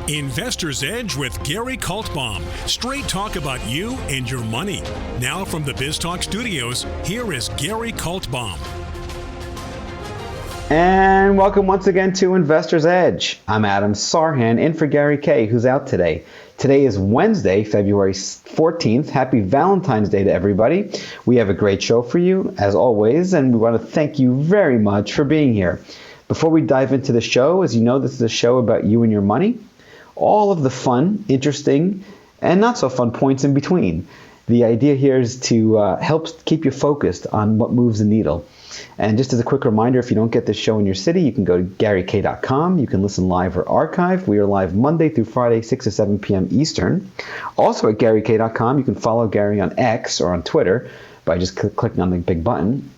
Investor's Edge with Gary Kaltbaum. Straight talk about you and your money. Now from the BizTalk studios, here is Gary Kaltbaum. And welcome once again to Investor's Edge. I'm Adam Sarhan, in for Gary K, who's out today. Today is Wednesday, February 14th. Happy Valentine's Day to everybody. We have a great show for you, as always, and we want to thank you very much for being here. Before we dive into the show, as you know, this is a show about you and your money. All of the fun, interesting, and not so fun points in between. The idea here is to help keep you focused on what moves the needle. And just as a quick reminder, if you don't get this show in your city, you can go to GaryK.com. You can listen live or archive. We are live Monday through Friday, 6 to 7 p.m. Eastern. Also at GaryK.com, you can follow Gary on X or on Twitter by just clicking on the big button.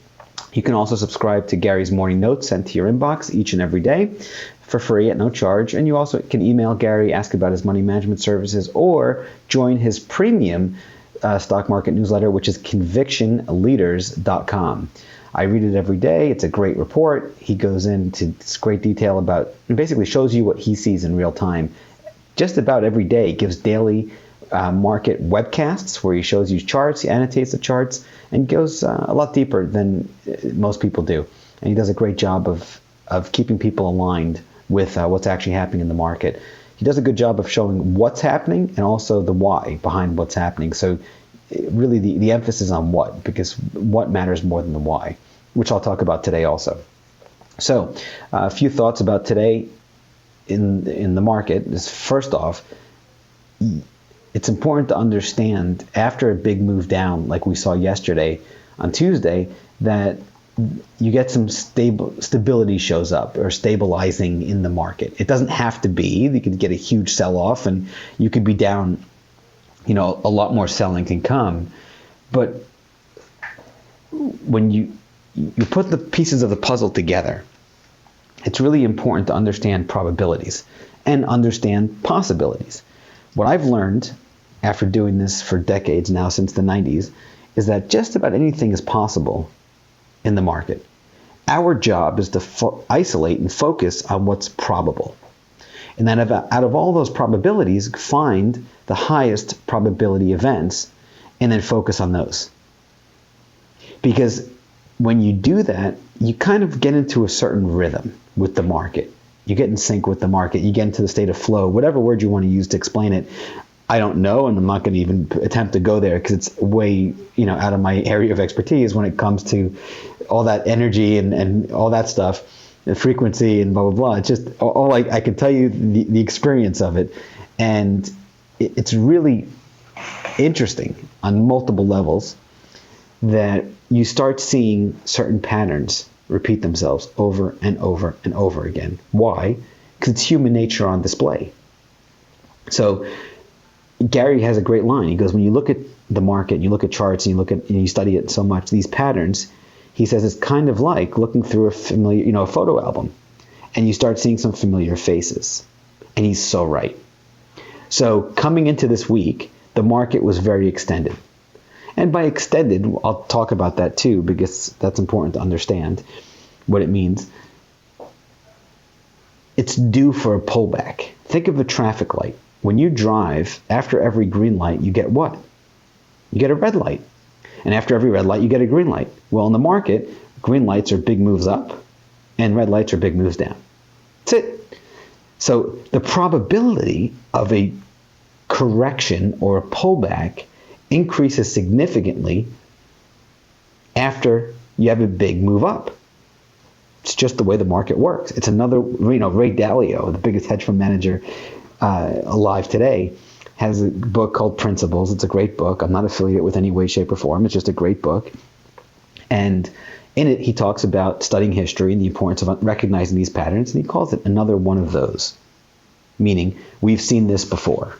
You can also subscribe to Gary's morning notes sent to your inbox each and every day for free at no charge. And you also can email Gary, ask about his money management services, or join his premium stock market newsletter, which is convictionleaders.com. I read it every day. It's a great report. He goes into great detail about, and basically shows you what he sees in real time. Just about every day, he gives daily market webcasts where he shows you charts, he annotates the charts, and goes a lot deeper than most people do. And he does a great job of keeping people aligned with what's actually happening in the market. He does a good job of showing what's happening and also the why behind what's happening. So really the emphasis on what, because what matters more than the why, which I'll talk about today also. So a few thoughts about today in the market is, first off, it's important to understand after a big move down like we saw yesterday on Tuesday that you get some stability shows up, or stabilizing in the market. It doesn't have to be. You could get a huge sell-off and you could be down, a lot more selling can come. But when you put the pieces of the puzzle together, it's really important to understand probabilities and understand possibilities. What I've learned after doing this for decades now, since the 90s, is that just about anything is possible in the market. Our job is to isolate and focus on what's probable. And then out of all those probabilities, find the highest probability events and then focus on those. Because when you do that, you kind of get into a certain rhythm with the market. You get in sync with the market. You get into the state of flow, whatever word you want to use to explain it. I don't know, and I'm not going to even attempt to go there because it's way, out of my area of expertise when it comes to all that energy and all that stuff, the frequency and blah, blah, blah. It's just all I can tell you the experience of it. And it's really interesting on multiple levels that you start seeing certain patterns repeat themselves over and over and over again. Why? Because it's human nature on display. So Gary has a great line. He goes, when you look at the market, you look at charts, and you study it so much, these patterns, he says it's kind of like looking through a familiar, a photo album, and you start seeing some familiar faces. And he's so right. So coming into this week, the market was very extended. And by extended, I'll talk about that too, because that's important to understand what it means. It's due for a pullback. Think of a traffic light. When you drive, after every green light, you get what? You get a red light. And after every red light, you get a green light. Well, in the market, green lights are big moves up, and red lights are big moves down. That's it. So the probability of a correction or a pullback increases significantly after you have a big move up. It's just the way the market works. It's another, Ray Dalio, the biggest hedge fund manager alive today, has a book called Principles. It's a great book. I'm not affiliated with any way, shape, or form. It's just a great book. And in it, he talks about studying history and the importance of recognizing these patterns, and he calls it another one of those. Meaning, we've seen this before.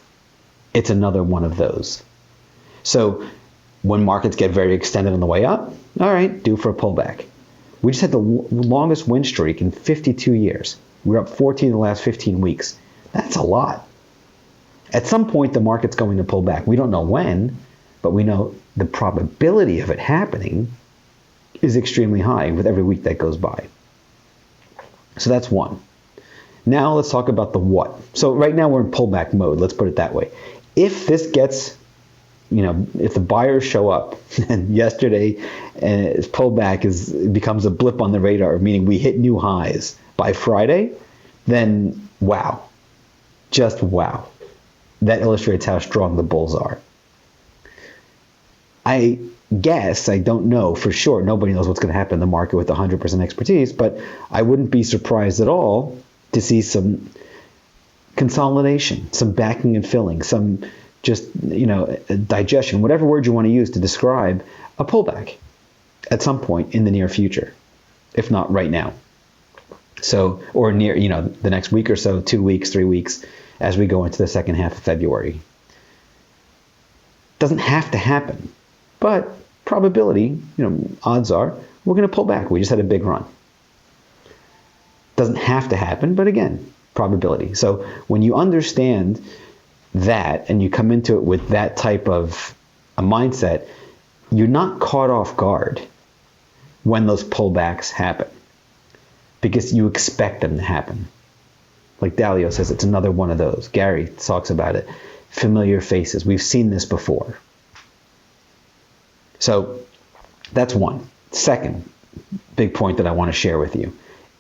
It's another one of those. So when markets get very extended on the way up, all right, due for a pullback. We just had the longest win streak in 52 years. We're up 14 in the last 15 weeks. That's a lot. At some point, the market's going to pull back. We don't know when, but we know the probability of it happening is extremely high with every week that goes by. So that's one. Now let's talk about the what. So right now we're in pullback mode. Let's put it that way. If this gets, if the buyers show up and yesterday pullback becomes a blip on the radar, meaning we hit new highs by Friday, then wow, just wow. That illustrates how strong the bulls are. I guess, I don't know for sure, nobody knows what's going to happen in the market with 100% expertise, but I wouldn't be surprised at all to see some consolidation, some backing and filling, some just, digestion, whatever word you want to use to describe a pullback at some point in the near future, if not right now. So, or near, the next week or so, 2 weeks, 3 weeks, as we go into the second half of February. Doesn't have to happen, but probability, odds are we're going to pull back. We just had a big run. Doesn't have to happen, but again, probability. So when you understand that and you come into it with that type of a mindset, you're not caught off guard when those pullbacks happen because you expect them to happen. Like Dalio says, it's another one of those. Gary talks about it. Familiar faces. We've seen this before. So that's one. Second big point that I want to share with you.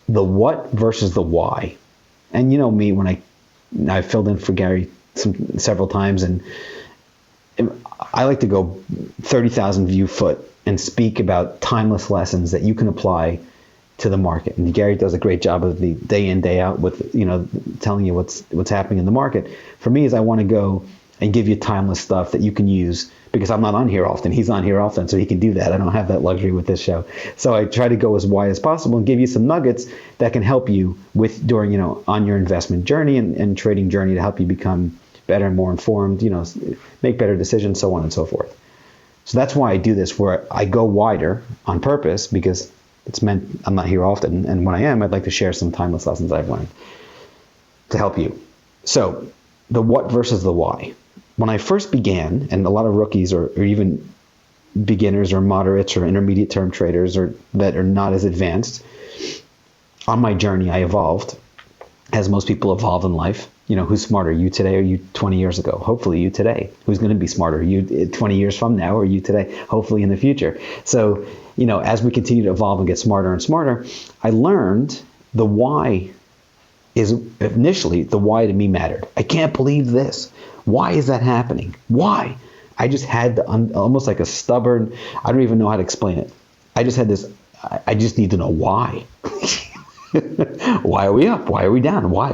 The what versus the why. And you know me, when I filled in for Gary several times, and I like to go 30,000 view foot and speak about timeless lessons that you can apply to the market. And Gary does a great job of the day in, day out with, telling you what's happening in the market. For me, is I want to go and give you timeless stuff that you can use, because I'm not on here often. He's on here often, so he can do that. I don't have that luxury with this show. So I try to go as wide as possible and give you some nuggets that can help you during, on your investment journey and trading journey to help you become better and more informed, make better decisions, so on and so forth. So that's why I do this, where I go wider on purpose, because it's meant I'm not here often. And when I am, I'd like to share some timeless lessons I've learned to help you. So the what versus the why. When I first began, and a lot of rookies or even beginners or moderates or intermediate term traders that are not as advanced, on my journey I evolved, as most people evolve in life. Who's smarter, you today or you 20 years ago? Hopefully you today. Who's going to be smarter, you 20 years from now or you today? Hopefully in the future. So, as we continue to evolve and get smarter and smarter, I learned the why is initially, the why to me mattered. I can't believe this. Why is that happening? Why? I just had almost like a stubborn, I don't even know how to explain it. I just had this, I just need to know why. Why are we up? Why are we down? Why?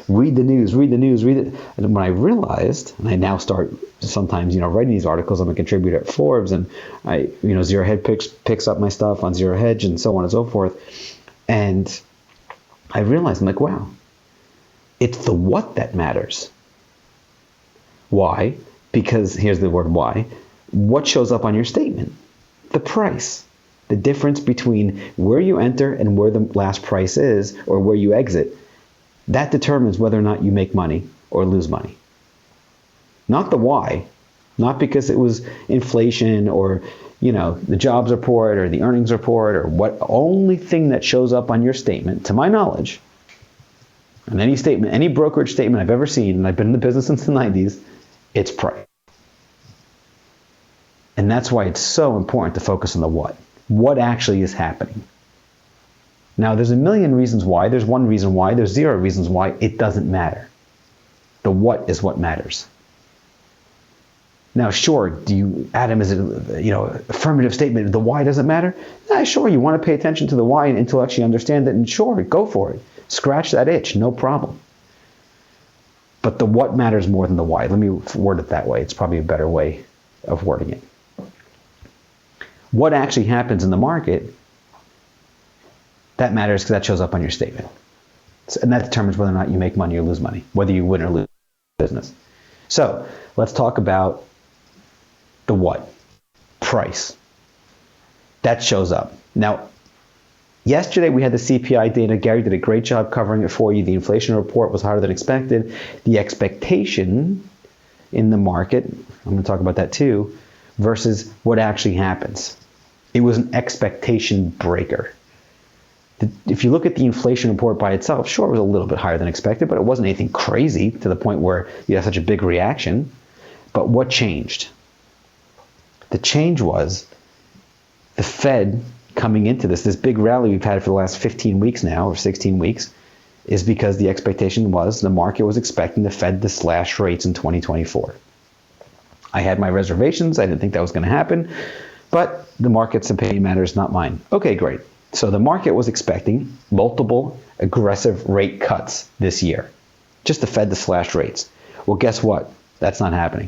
Read the news, read it. And when I realized, and I now start sometimes, writing these articles, I'm a contributor at Forbes, and I, Zero Hedge picks up my stuff on Zero Hedge and so on and so forth. And I realized, I'm like, wow, it's the what that matters. Why? Because here's the word why. What shows up on your statement? The price. The difference between where you enter and where the last price is, or where you exit, that determines whether or not you make money or lose money. Not the why, not because it was inflation or, the jobs report or the earnings report or what. Only thing that shows up on your statement, to my knowledge, on any statement, any brokerage statement I've ever seen, and I've been in the business since the 90s, it's price. And that's why it's so important to focus on the what. What actually is happening? Now, there's a million reasons why. There's one reason why. There's zero reasons why. It doesn't matter. The what is what matters. Now, sure, Adam, is it, affirmative statement, the why doesn't matter? Sure, you want to pay attention to the why and intellectually understand it, and sure, go for it. Scratch that itch, no problem. But the what matters more than the why. Let me word it that way. It's probably a better way of wording it. What actually happens in the market, that matters because that shows up on your statement. And that determines whether or not you make money or lose money, whether you win or lose business. So let's talk about the what. Price. That shows up. Now, yesterday we had the CPI data. Gary did a great job covering it for you. The inflation report was higher than expected. The expectation in the market, I'm going to talk about that too, versus what actually happens. It was an expectation breaker. If you look at the inflation report by itself, sure, it was a little bit higher than expected, but it wasn't anything crazy to the point where you have such a big reaction. But what changed? The change was the Fed coming into this big rally we've had for the last 15 weeks now, or 16 weeks, is because the expectation was, the market was expecting the Fed to slash rates in 2024. I had my reservations. I didn't think that was going to happen, but the market's opinion matters, not mine. Okay, great. So the market was expecting multiple aggressive rate cuts this year, just the Fed to slash rates. Well, guess what? That's not happening.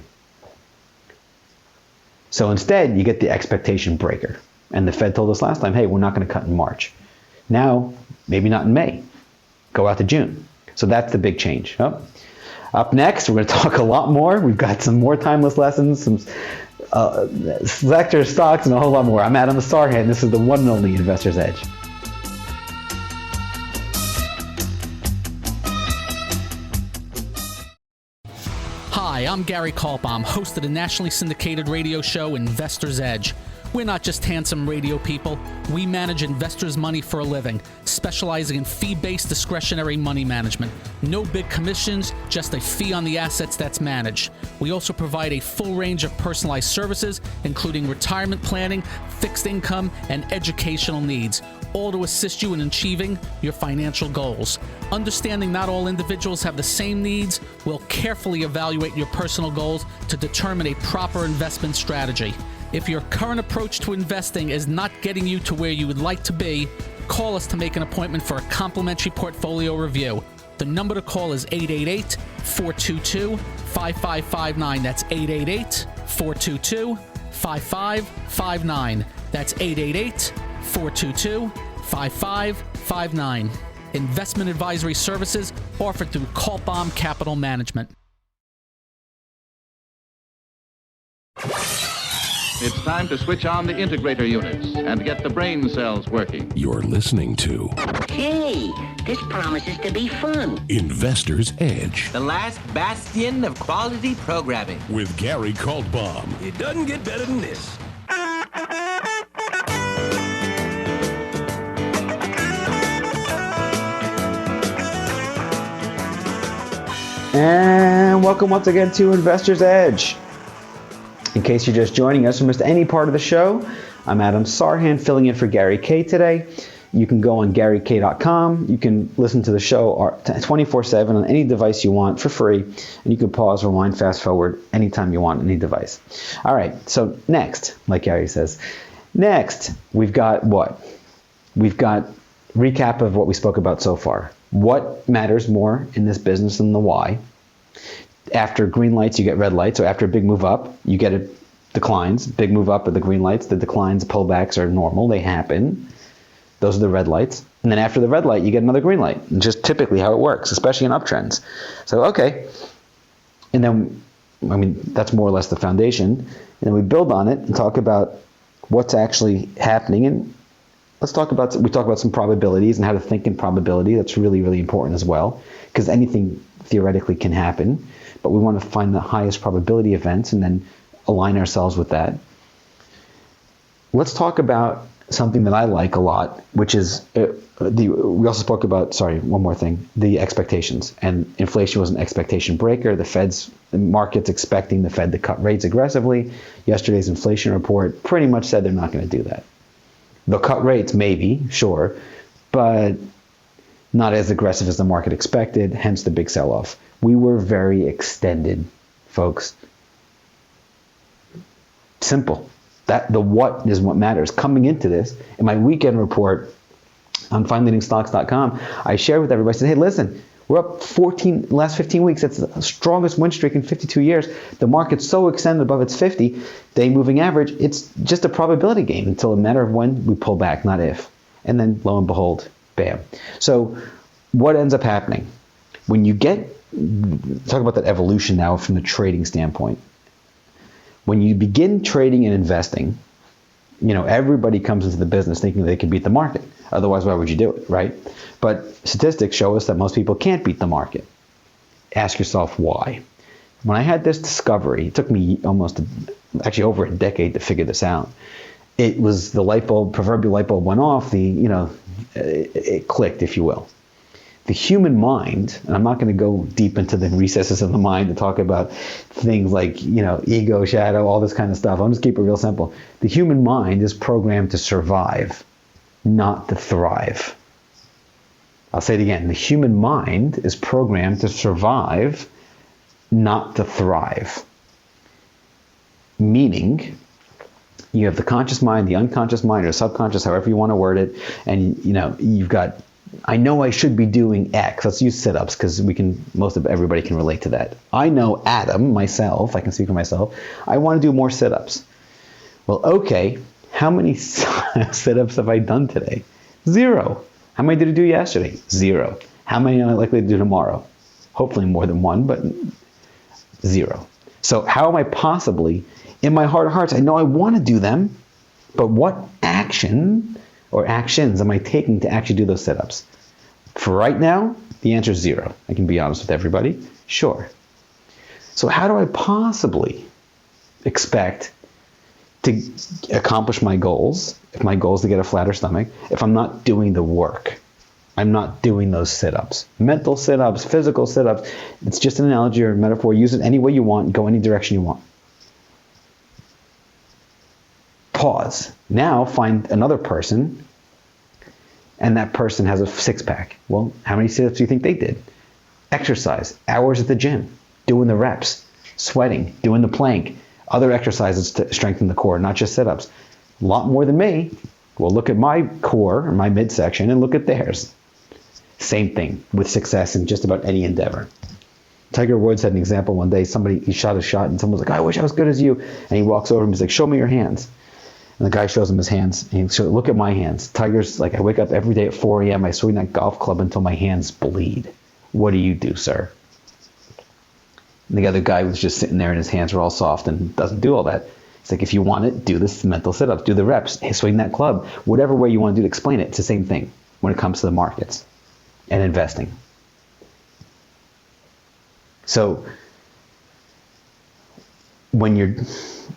So instead, you get the expectation breaker. And the Fed told us last time, hey, we're not going to cut in March. Now, maybe not in May. Go out to June. So that's the big change. Oh. Up next, we're going to talk a lot more. We've got some more timeless lessons, some sector stocks, and a whole lot more. I'm Adam Sarhan. This is the one and only Investor's Edge. Hi, I'm Gary Kaltbaum, host of the nationally syndicated radio show Investor's Edge. We're not just handsome radio people. We manage investors' money for a living, specializing in fee-based discretionary money management. No big commissions, just a fee on the assets that's managed. We also provide a full range of personalized services, including retirement planning, fixed income, and educational needs, all to assist you in achieving your financial goals. Understanding not all individuals have the same needs, we'll carefully evaluate your personal goals to determine a proper investment strategy. If your current approach to investing is not getting you to where you would like to be, call us to make an appointment for a complimentary portfolio review. The number to call is 888-422-5559. That's 888-422-5559. That's 888-422-5559. Investment advisory services offered through Kaltbaum Capital Management. It's time to switch on the integrator units and get the brain cells working. You're listening to Hey, this promises to be fun. Investor's Edge The last bastion of quality programming. with Gary Kaltbaum. It doesn't get better than this. And welcome once again to Investor's Edge. In case you're just joining us or missed any part of the show, I'm Adam Sarhan filling in for Gary K today. You can go on GaryK.com. You can listen to the show 24/7 on any device you want for free, and you can pause, rewind, fast forward anytime you want, any device. All right, so next, like Gary says, next we've got what? We've got recap of what we spoke about so far. What matters more in this business than the why? After green lights, you get red lights. So after a big move up, you get declines. Big move up are the green lights. The declines, pullbacks are normal. They happen. Those are the red lights. And then after the red light, you get another green light. Just typically how it works, especially in uptrends. So, okay. And then, I mean, that's more or less the foundation. And then we build on it and talk about what's actually happening. And we talk about some probabilities and how to think in probability. That's really, really important as well, because anything theoretically can happen. But we want to find the highest probability events and then align ourselves with that. Let's talk about something that I like a lot, which is we also spoke about, one more thing, the expectations. And inflation was an expectation breaker. The market's expecting the Fed to cut rates aggressively. Yesterday's inflation report pretty much said they're not going to do that. They'll cut rates, maybe, sure, but not as aggressive as the market expected, hence the big sell-off. We were very extended, folks. Simple. The what is what matters. Coming into this, in my weekend report on findleadingstocks.com, I shared with everybody, I said, hey, listen, we're up last 15 weeks. That's the strongest win streak in 52 years. The market's so extended above its 50-day moving average, it's just a probability game until a matter of when we pull back, not if. And then, lo and behold, bam. So what ends up happening? When you talk about that evolution now from the trading standpoint. When you begin trading and investing, everybody comes into the business thinking they can beat the market. Otherwise, why would you do it, right? But statistics show us that most people can't beat the market. Ask yourself why. When I had this discovery, it took me actually over a decade to figure this out. It was the proverbial light bulb went off. it clicked, if you will. The human mind, and I'm not going to go deep into the recesses of the mind to talk about things like, ego, shadow, all this kind of stuff. I'll just keep it real simple. The human mind is programmed to survive, not to thrive. I'll say it again. The human mind is programmed to survive, not to thrive. Meaning, you have the conscious mind, the unconscious mind, or subconscious, however you want to word it, and you've got, I know I should be doing X. Let's use sit-ups because everybody can relate to that. I know Adam, myself, I can speak for myself, I want to do more sit-ups. Well, okay, how many sit-ups have I done today? 0. How many did I do yesterday? 0. How many am I likely to do tomorrow? Hopefully more than 1, but 0. So how am I possibly, in my heart of hearts, I know I want to do them, but what action or actions am I taking to actually do those sit-ups? For right now, the answer is 0. I can be honest with everybody. Sure. So how do I possibly expect to accomplish my goals, if my goal is to get a flatter stomach, if I'm not doing the work? I'm not doing those sit-ups. Mental sit-ups, physical sit-ups. It's just an analogy or a metaphor. Use it any way you want. Go any direction you want. Pause. Now find another person, and that person has a 6-pack. Well, how many sit-ups do you think they did? Exercise, hours at the gym, doing the reps, sweating, doing the plank, other exercises to strengthen the core, not just sit-ups. A lot more than me. Well, look at my core, or my midsection, and look at theirs. Same thing with success in just about any endeavor. Tiger Woods had an example one day. He shot a shot, and someone was like, I wish I was good as you. And he walks over and he's like, show me your hands. And the guy shows him his hands. And he says, look at my hands. Tiger's like, I wake up every day at 4 a.m. I swing that golf club until my hands bleed. What do you do, sir? And the other guy was just sitting there and his hands are all soft and doesn't do all that. It's like, if you want it, do this mental sit-ups, do the reps, swing that club. Whatever way you want to do to explain it, it's the same thing when it comes to the markets and investing. So when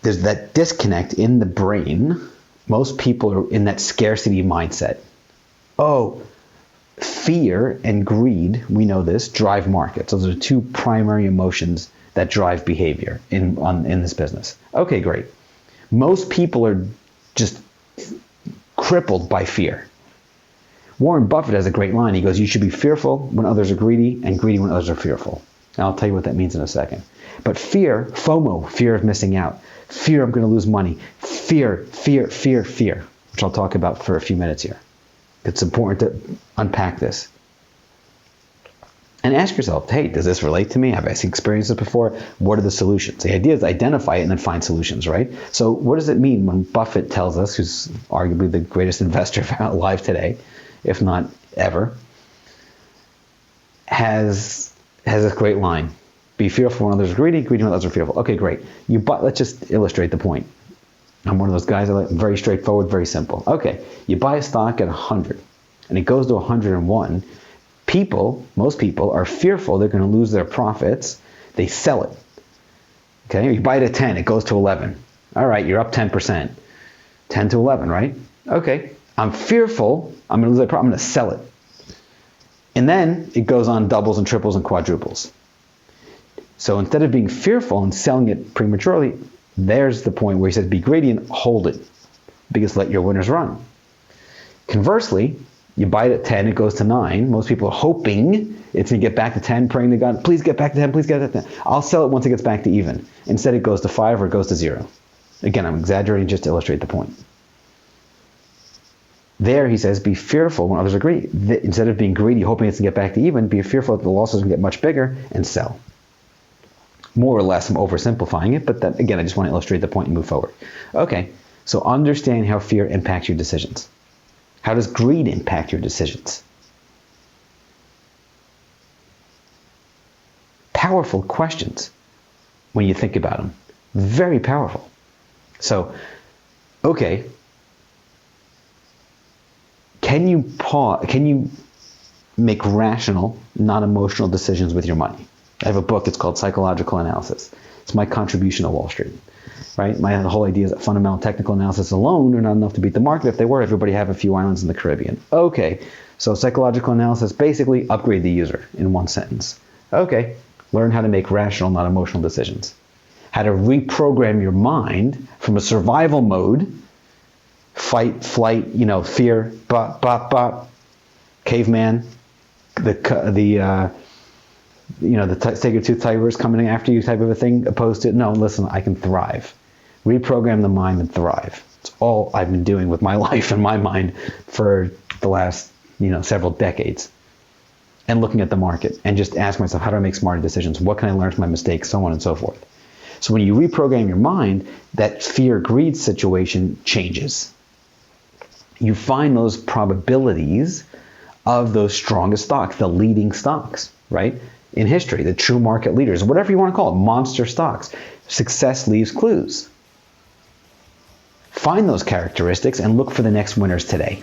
there's that disconnect in the brain, most people are in that scarcity mindset. Oh, fear and greed, we know this, drive markets. Those are 2 primary emotions that drive behavior in this business. Okay, great. Most people are just crippled by fear. Warren Buffett has a great line. He goes, you should be fearful when others are greedy and greedy when others are fearful. And I'll tell you what that means in a second. But fear, FOMO, fear of missing out, fear I'm going to lose money, fear, which I'll talk about for a few minutes here. It's important to unpack this. And ask yourself, hey, does this relate to me? Have I experienced this before? What are the solutions? The idea is identify it and then find solutions, right? So what does it mean when Buffett tells us, who's arguably the greatest investor alive today, if not ever, has this great line? Be fearful when others are greedy, greedy when others are fearful. Okay, great. Let's just illustrate the point. I'm one of those guys, very straightforward, very simple. Okay, you buy a stock at 100 and it goes to 101. Most people are fearful they're going to lose their profits. They sell it. Okay, you buy it at 10, it goes to 11. All right, you're up 10%. 10 to 11, right? Okay, I'm fearful I'm going to lose my profit. I'm going to sell it. And then it goes on doubles and triples and quadruples. So instead of being fearful and selling it prematurely, there's the point where he says, be greedy and hold it, because let your winners run. Conversely, you buy it at 10, it goes to 9. Most people are hoping it's going to get back to 10, praying to God, please get back to 10, please get back to 10. I'll sell it once it gets back to even. Instead, it goes to 5 or it goes to 0. Again, I'm exaggerating just to illustrate the point. There, he says, be fearful when others are greedy. Instead of being greedy, hoping it's going to get back to even, be fearful that the losses will get much bigger and sell. More or less, I'm oversimplifying it, but that, again, I just want to illustrate the point and move forward. Okay, so understand how fear impacts your decisions. How does greed impact your decisions? Powerful questions when you think about them. Very powerful. So, okay, can you make rational, not emotional decisions with your money? I have a book, it's called Psychological Analysis. It's my contribution to Wall Street, right? The whole idea is that fundamental technical analysis alone are not enough to beat the market. If they were, everybody have a few islands in the Caribbean. Okay, so psychological analysis, basically upgrade the user in one sentence. Okay, learn how to make rational, not emotional decisions. How to reprogram your mind from a survival mode, fight, flight, fear, caveman, the saber-tooth tiger is coming after you type of a thing, opposed to, no, listen, I can thrive. Reprogram the mind and thrive. It's all I've been doing with my life and my mind for the last, several decades. And looking at the market and just ask myself, how do I make smarter decisions? What can I learn from my mistakes? So on and so forth. So when you reprogram your mind, that fear-greed situation changes. You find those probabilities of those strongest stocks, the leading stocks, right? In history, the true market leaders, whatever you want to call it, monster stocks. Success leaves clues. Find those characteristics and look for the next winners today.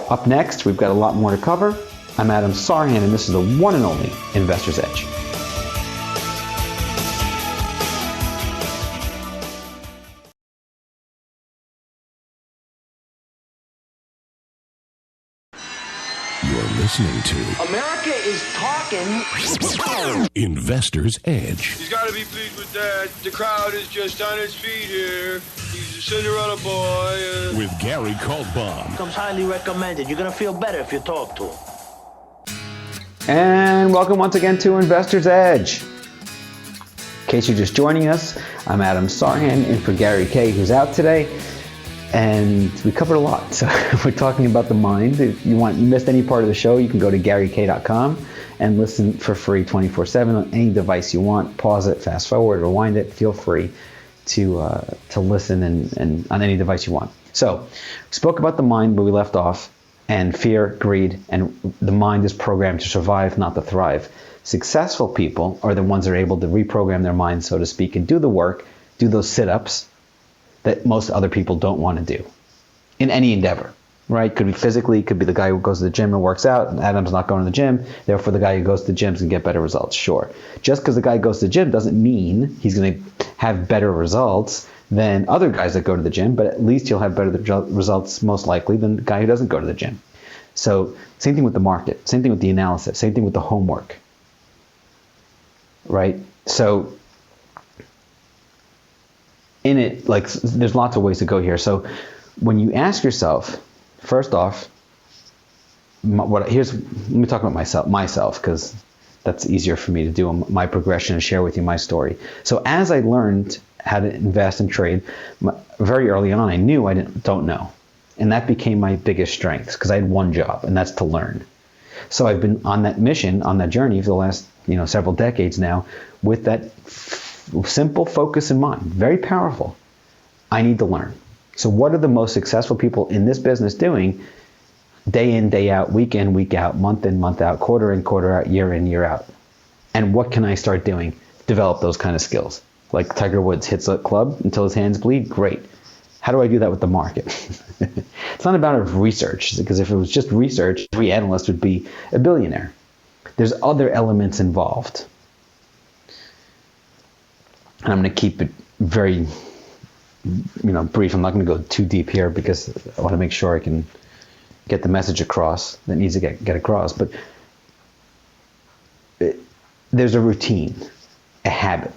Up next, we've got a lot more to cover. I'm Adam Sarhan, and this is the one and only Investor's Edge. You're listening to America is talking. Investor's Edge. He's got to be pleased with that. The crowd is just on its feet here. He's a Cinderella boy. With Gary Kaltbaum. Comes highly recommended. You're going to feel better if you talk to him. And welcome once again to Investor's Edge. In case you're just joining us, I'm Adam Sarhan, in for Gary K, who's out today. And we covered a lot. So we're talking about the mind. If you missed any part of the show, you can go to GaryK.com and listen for free 24/7 on any device you want. Pause it, fast forward, rewind it. Feel free to listen and on any device you want. So we spoke about the mind where we left off, and fear, greed, and the mind is programmed to survive, not to thrive. Successful people are the ones that are able to reprogram their mind, so to speak, and do the work, do those sit-ups that most other people don't want to do in any endeavor, right? Could be physically, could be the guy who goes to the gym and works out, and Adam's not going to the gym, therefore the guy who goes to the gym is going to get better results. Sure. Just because the guy goes to the gym doesn't mean he's going to have better results than other guys that go to the gym, but at least you'll have better results most likely than the guy who doesn't go to the gym. So same thing with the market, same thing with the analysis, same thing with the homework, right? So in it, there's lots of ways to go here. So when you ask yourself, first off, let me talk about myself, because that's easier for me to do my progression and share with you my story. So as I learned how to invest and trade, very early on, I knew I don't know. And that became my biggest strength, because I had one job, and that's to learn. So I've been on that mission, on that journey for the last several decades now, with that simple focus in mind. Very powerful. I need to learn. So what are the most successful people in this business doing day in, day out, week in, week out, month in, month out, quarter in, quarter out, year in, year out? And what can I start doing? Develop those kind of skills. Like Tiger Woods hits a club until his hands bleed. Great. How do I do that with the market? It's not about research, because if it was just research, every analyst would be a billionaire. There's other elements involved. And I'm going to keep it very, brief. I'm not going to go too deep here, because I want to make sure I can get the message across that needs to get across. But there's a routine, a habit.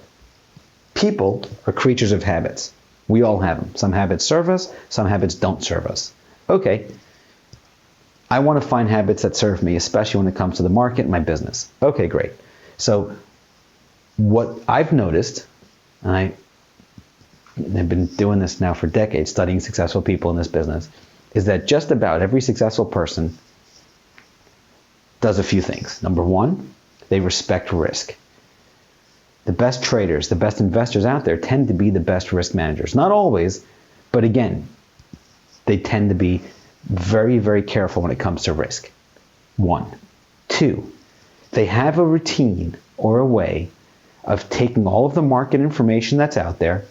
People are creatures of habits. We all have them. Some habits serve us, some habits don't serve us. Okay. I want to find habits that serve me, especially when it comes to the market and my business. Okay, great. So what I've noticed, and I've been doing this now for decades, studying successful people in this business, is that just about every successful person does a few things. Number one, they respect risk. The best traders, the best investors out there tend to be the best risk managers. Not always, but again, they tend to be very, very careful when it comes to risk. One. Two, they have a routine or a way of taking all of the market information that's out there,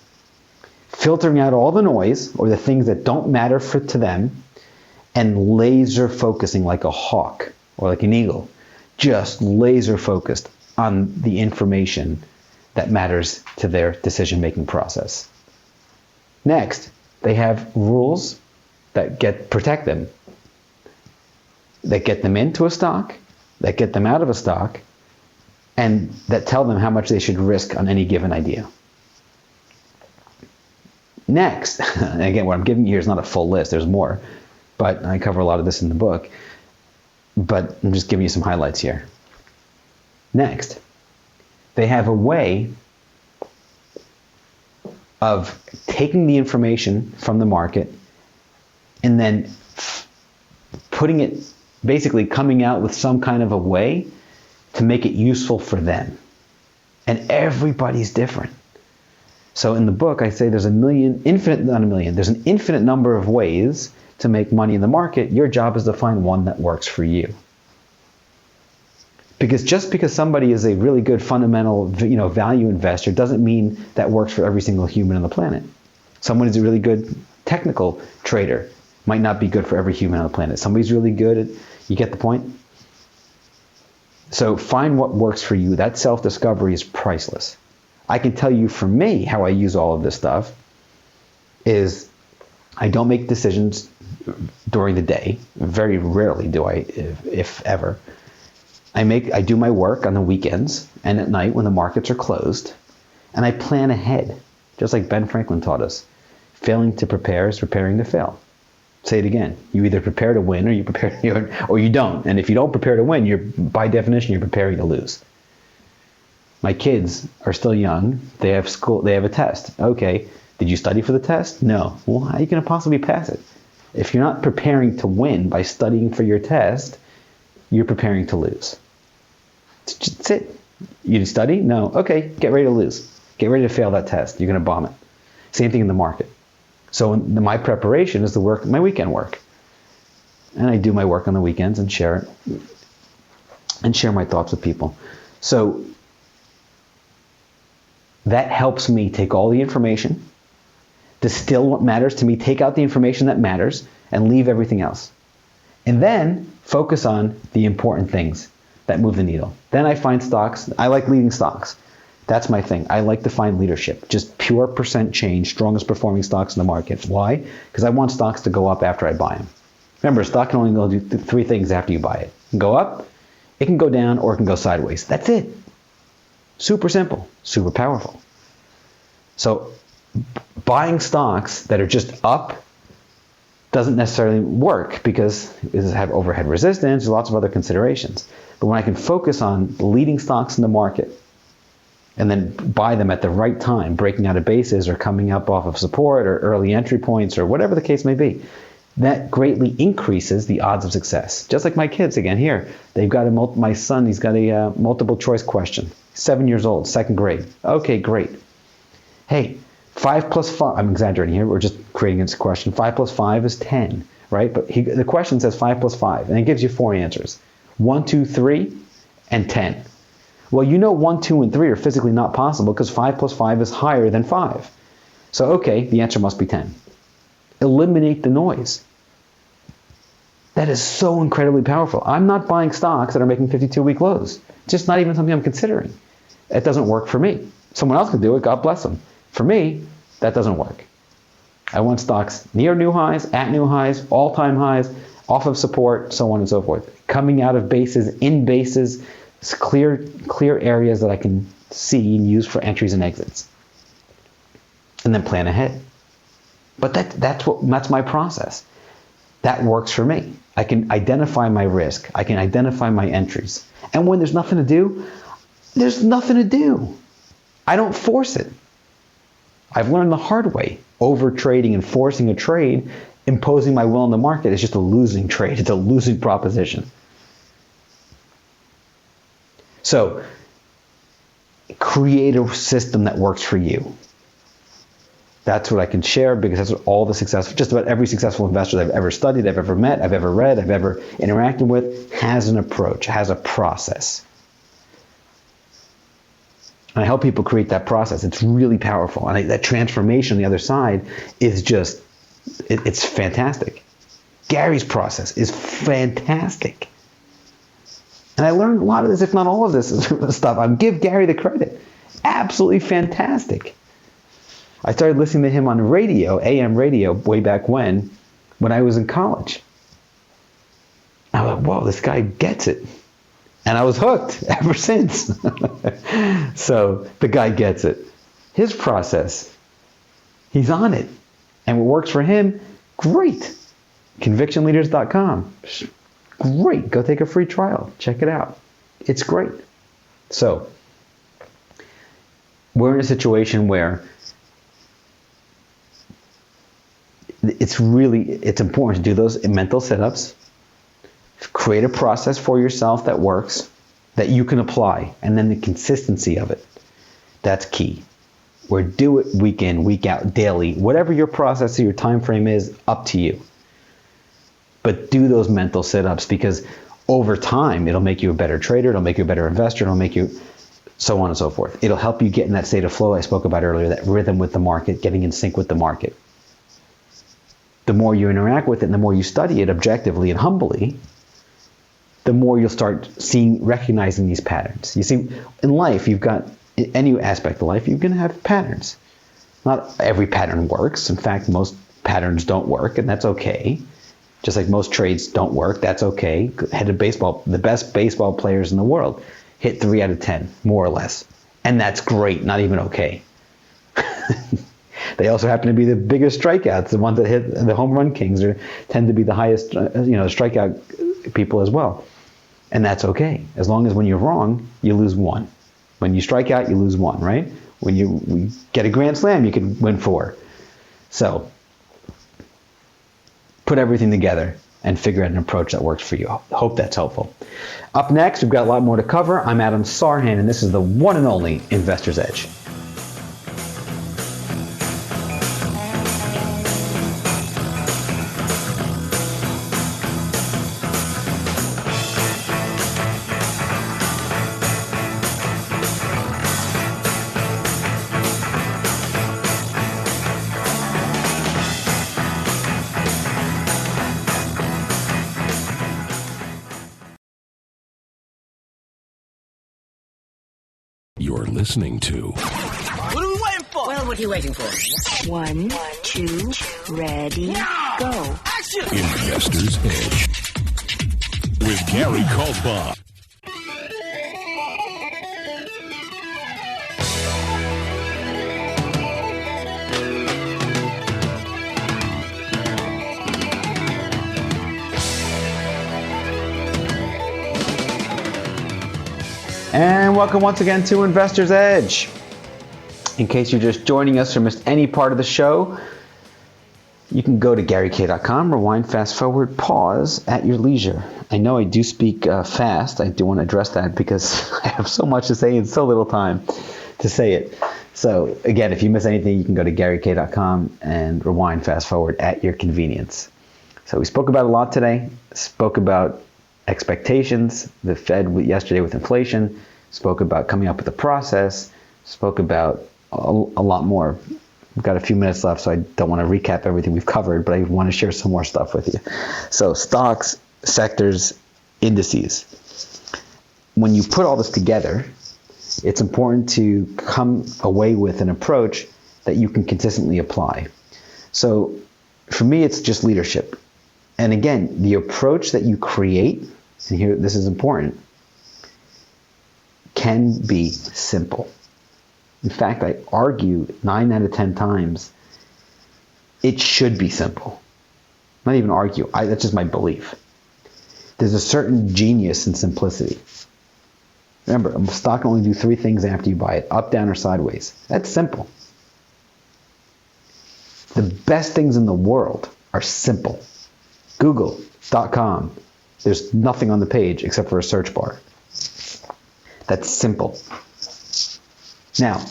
filtering out all the noise or the things that don't matter to them, and laser focusing like a hawk or like an eagle, just laser focused on the information that matters to their decision-making process. Next, they have rules that protect them, that get them into a stock, that get them out of a stock, and that tell them how much they should risk on any given idea. Next, and again, what I'm giving you here is not a full list, there's more, but I cover a lot of this in the book, but I'm just giving you some highlights here. Next, they have a way of taking the information from the market and then putting it, basically coming out with some kind of a way to make it useful for them. And everybody's different. So in the book, I say there's there's an infinite number of ways to make money in the market. Your job is to find one that works for you. Because just because somebody is a really good fundamental, value investor doesn't mean that works for every single human on the planet. Someone who's a really good technical trader might not be good for every human on the planet. Somebody's really good at, you get the point? So find what works for you. That self-discovery is priceless. I can tell you for me how I use all of this stuff is I don't make decisions during the day. Very rarely do I, if ever. I do my work on the weekends and at night when the markets are closed, and I plan ahead, just like Ben Franklin taught us. Failing to prepare is preparing to fail. Say it again. You either prepare to win or you don't. And if you don't prepare to win, by definition, you're preparing to lose. My kids are still young. They have school. They have a test. Okay. Did you study for the test? No. Well, how are you going to possibly pass it? If you're not preparing to win by studying for your test, you're preparing to lose. That's it. You didn't study? No. Okay. Get ready to lose. Get ready to fail that test. You're going to bomb it. Same thing in the market. So my preparation is my weekend work. And I do my work on the weekends and share my thoughts with people. So that helps me take all the information, distill what matters to me, take out the information that matters, and leave everything else. And then focus on the important things that move the needle. Then I find stocks. I like leading stocks. That's my thing. I like to find leadership, just pure percent change, strongest performing stocks in the market. Why? Because I want stocks to go up after I buy them. Remember, a stock can only go do three things after you buy it. It can go up, it can go down, or it can go sideways. That's it. Super simple, super powerful. So buying stocks that are just up doesn't necessarily work because it have overhead resistance, lots of other considerations. But when I can focus on leading stocks in the market, and then buy them at the right time, breaking out of bases or coming up off of support or early entry points or whatever the case may be, that greatly increases the odds of success. Just like my kids, again, here, they've got my son, he's got a multiple choice question, 7 years old, second grade. Okay, great. Hey, 5 plus 5, I'm exaggerating here, we're just creating this question. 5 plus 5 is 10, right? But the question says 5 plus 5, and it gives you 4 answers. 1, 2, 3, and 10. Well, 1, 2, and 3 are physically not possible because 5 plus 5 is higher than 5. So, okay, the answer must be 10. Eliminate the noise. That is so incredibly powerful. I'm not buying stocks that are making 52-week lows. It's just not even something I'm considering. It doesn't work for me. Someone else can do it, God bless them. For me, that doesn't work. I want stocks near new highs, at new highs, all-time highs, off of support, so on and so forth. Coming out of bases, in bases, clear areas that I can see and use for entries and exits. And then plan ahead. But that's my process. That works for me. I can identify my risk. I can identify my entries. And when there's nothing to do, there's nothing to do. I don't force it. I've learned the hard way. Over trading and forcing a trade, imposing my will in the market is just a losing trade. It's a losing proposition. So, create a system that works for you. That's what I can share because that's what just about every successful investor that I've ever studied, I've ever met, I've ever read, I've ever interacted with has an approach, has a process. And I help people create that process. It's really powerful. And that transformation on the other side is just, it's fantastic. Gary's process is fantastic. And I learned a lot of this, if not all of this stuff. I give Gary the credit. Absolutely fantastic. I started listening to him on radio, AM radio, way back when I was in college. I was like, whoa, this guy gets it. And I was hooked ever since. So the guy gets it. His process, he's on it. And what works for him, great. ConvictionLeaders.com. Great. Go take a free trial. Check it out. It's great. So we're in a situation where it's important to do those mental sit-ups, create a process for yourself that works, that you can apply, and then the consistency of it. That's key. Or do it week in, week out, daily, whatever your process or your time frame is, up to you. But do those mental sit-ups, because over time, it'll make you a better trader, it'll make you a better investor, it'll make you so on and so forth. It'll help you get in that state of flow I spoke about earlier, that rhythm with the market, getting in sync with the market. The more you interact with it and the more you study it objectively and humbly, the more you'll start recognizing these patterns. You see, in life, you've got, in any aspect of life, you're going to have patterns. Not every pattern works. In fact, most patterns don't work, and that's okay. Just like most trades don't work, that's okay. The best baseball players in the world hit 3 out of 10, more or less. And that's great, not even okay. They also happen to be the biggest strikeouts. The ones that hit the home run kings tend to be the highest strikeout people as well. And that's okay. As long as when you're wrong, you lose 1. When you strike out, you lose 1, right? When you get a grand slam, you can win 4. So put everything together and figure out an approach that works for you. Hope that's helpful. Up next, we've got a lot more to cover. I'm Adam Sarhan, and this is the one and only Investor's Edge. You're listening to... What are we waiting for? Well, what are you waiting for? 1, 2, ready, go. Action! Investor's Edge with Gary Kaltbaum. And welcome once again to Investor's Edge. In case you're just joining us or missed any part of the show, you can go to GaryK.com, rewind, fast forward, pause at your leisure. I know I do speak fast. I do want to address that because I have so much to say and so little time to say it. So again, if you miss anything, you can go to GaryK.com and rewind, fast forward at your convenience. So we spoke about a lot today. Spoke about expectations, the Fed yesterday with inflation, spoke about coming up with a process, spoke about a lot more. We've got a few minutes left, so I don't want to recap everything we've covered, but I want to share some more stuff with you. So stocks, sectors, indices. When you put all this together, it's important to come away with an approach that you can consistently apply. So for me, it's just leadership. And again, the approach that you create, and here this is important, can be simple. In fact, I argue 9 out of 10 times it should be simple. Not even argue, that's just my belief. There's a certain genius in simplicity. Remember, a stock can only do 3 things after you buy it, up, down, or sideways. That's simple. The best things in the world are simple. Google.com, there's nothing on the page except for a search bar. That's simple. Now,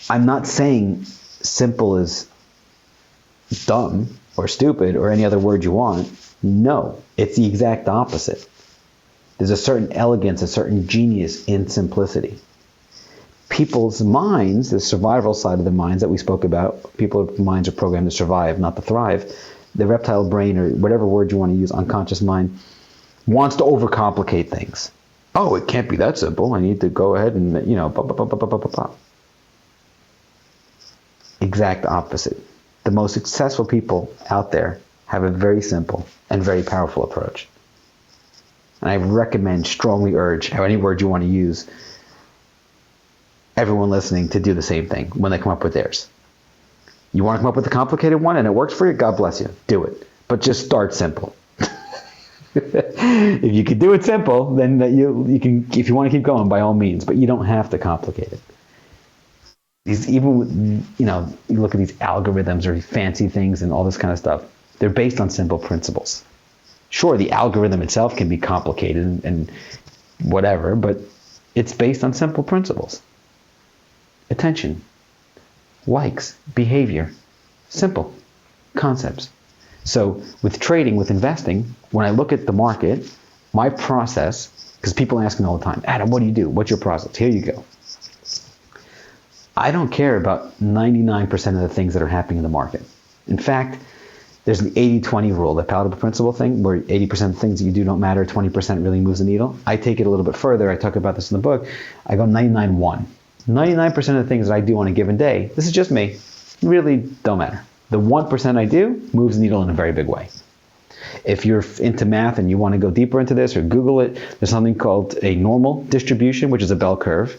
I'm not saying simple is dumb or stupid or any other word you want. No, it's the exact opposite. There's a certain elegance, a certain genius in simplicity. People's minds, the survival side of the minds that we spoke about, people's minds are programmed to survive, not to thrive. The reptile brain, or whatever word you want to use, unconscious mind, wants to overcomplicate things. Oh, it can't be that simple. I need to go ahead and, blah, blah, blah, blah, blah, blah, blah. Exact opposite. The most successful people out there have a very simple and very powerful approach. And I recommend, strongly urge, how any word you want to use, everyone listening to do the same thing when they come up with theirs. You want to come up with a complicated one and it works for you? God bless you. Do it. But just start simple. If you can do it simple, then you can. If you want to keep going, by all means. But you don't have to complicate it. You look at these algorithms or fancy things and all this kind of stuff. They're based on simple principles. Sure, the algorithm itself can be complicated and whatever, but it's based on simple principles. Attention, likes, behavior, simple concepts. So with trading, with investing, when I look at the market, my process, because people ask me all the time, Adam, what do you do? What's your process? Here you go. I don't care about 99% of the things that are happening in the market. In fact, there's an 80-20 rule, the palatable principle thing, where 80% of the things that you do don't matter, 20% really moves the needle. I take it a little bit further. I talk about this in the book. I go 99-1. 99% of the things that I do on a given day, this is just me, really don't matter. The 1% I do moves the needle in a very big way. If you're into math and you want to go deeper into this or Google it, there's something called a normal distribution, which is a bell curve.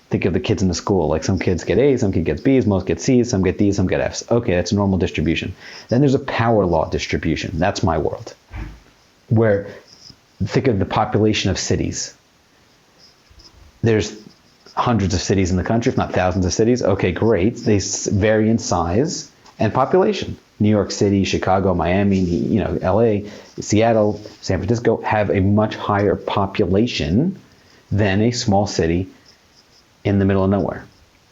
Think of the kids in the school, like some kids get A's, some kids get B's, most get C's, some get D's, some get F's. Okay, that's a normal distribution. Then there's a power law distribution. That's my world. Where, think of the population of cities. There's hundreds of cities in the country, if not thousands of cities. Okay, great. They vary in size and population. New York City, Chicago, Miami, LA, Seattle, San Francisco have a much higher population than a small city in the middle of nowhere.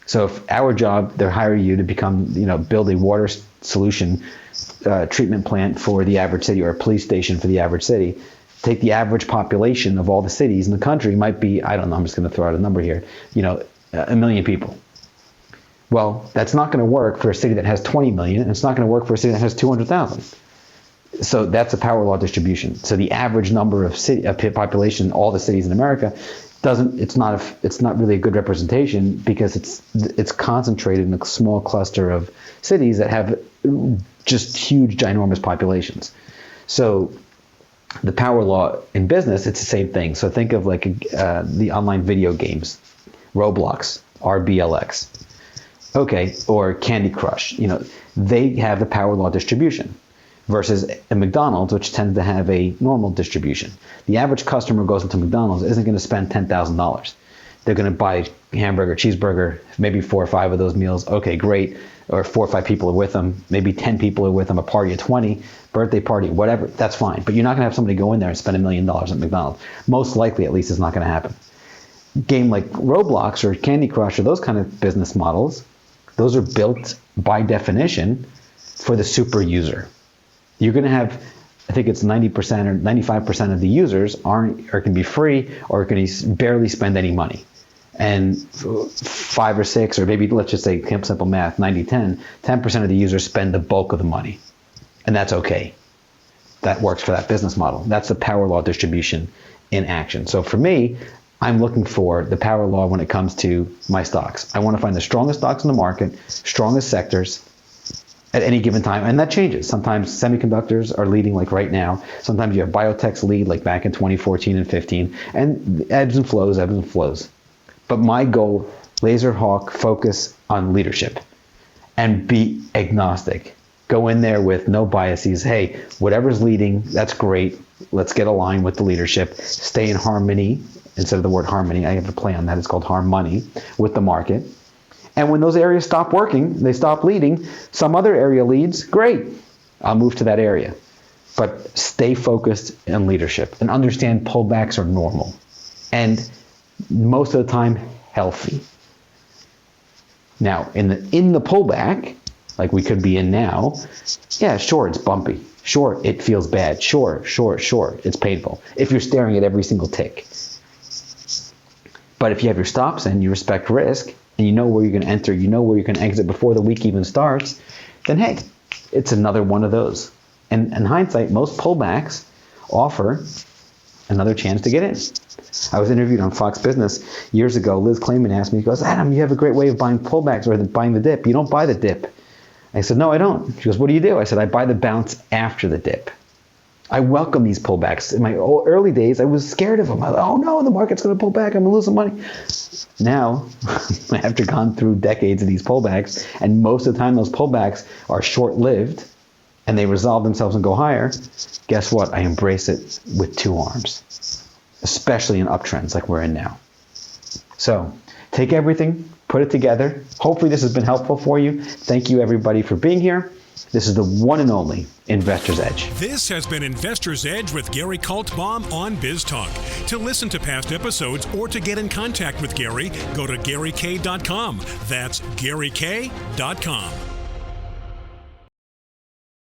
So if our job, they hire you to become, build a water solution treatment plant for the average city or a police station for the average city, take the average population of all the cities in the country might be, I don't know, I'm just going to throw out a number here, 1 million people. Well, that's not going to work for a city that has 20 million, and it's not going to work for a city that has 200,000. So that's a power law distribution. So the average number of population in all the cities in America it's not really a good representation because it's concentrated in a small cluster of cities that have just huge, ginormous populations. So the power law in business, it's the same thing. So think of like the online video games, Roblox, RBLX, okay, or Candy Crush. They have the power law distribution versus a McDonald's, which tends to have a normal distribution. The average customer goes into McDonald's isn't going to spend $10,000. They're going to buy hamburger, cheeseburger, maybe 4 or 5 of those meals. Okay, great. Or 4 or 5 people are with them. Maybe 10 people are with them, a party of 20, birthday party, whatever. That's fine. But you're not going to have somebody go in there and spend $1 million at McDonald's. Most likely, at least, it's not going to happen. Game like Roblox or Candy Crush or those kind of business models, those are built by definition for the super user. You're going to have, I think it's 90% or 95% of the users can be free or can barely spend any money. And 5 or 6, or maybe let's just say simple math, 90-10, 10% of the users spend the bulk of the money. And that's okay. That works for that business model. That's the power law distribution in action. So for me, I'm looking for the power law when it comes to my stocks. I want to find the strongest stocks in the market, strongest sectors, at any given time, and that changes. Sometimes semiconductors are leading like right now. Sometimes you have biotechs lead like back in 2014 and 15, and ebbs and flows. But my goal, laser hawk, focus on leadership and be agnostic. Go in there with no biases. Hey, whatever's leading, that's great. Let's get aligned with the leadership. Stay in harmony. Instead of the word harmony, I have a play on that. It's called harmony with the market. And when those areas stop working, they stop leading, some other area leads, great. I'll move to that area. But stay focused on leadership and understand pullbacks are normal. And most of the time, healthy. Now, in the pullback, like we could be in now, yeah, sure, it's bumpy. Sure, it feels bad. Sure, it's painful. If you're staring at every single tick. But if you have your stops and you respect risk, and you know where you're going to enter, you know where you're going to exit before the week even starts, then hey, it's another one of those. And in hindsight, most pullbacks offer another chance to get in. I was interviewed on Fox Business years ago. Liz Clayman asked me, she goes, Adam, you have a great way of buying pullbacks or buying the dip. You don't buy the dip. I said, no, I don't. She goes, what do? I said, I buy the bounce after the dip. I welcome these pullbacks. In my early days, I was scared of them. I was like, oh no, the market's going to pull back. I'm going to lose some money. Now, after gone through decades of these pullbacks, and most of the time those pullbacks are short-lived, and they resolve themselves and go higher, guess what? I embrace it with two arms, especially in uptrends like we're in now. So take everything, put it together. Hopefully this has been helpful for you. Thank you, everybody, for being here. This is the one and only Investor's Edge. This has been Investor's Edge with Gary Kaltbaum on BizTalk. To listen to past episodes or to get in contact with Gary, go to GaryK.com. That's GaryK.com.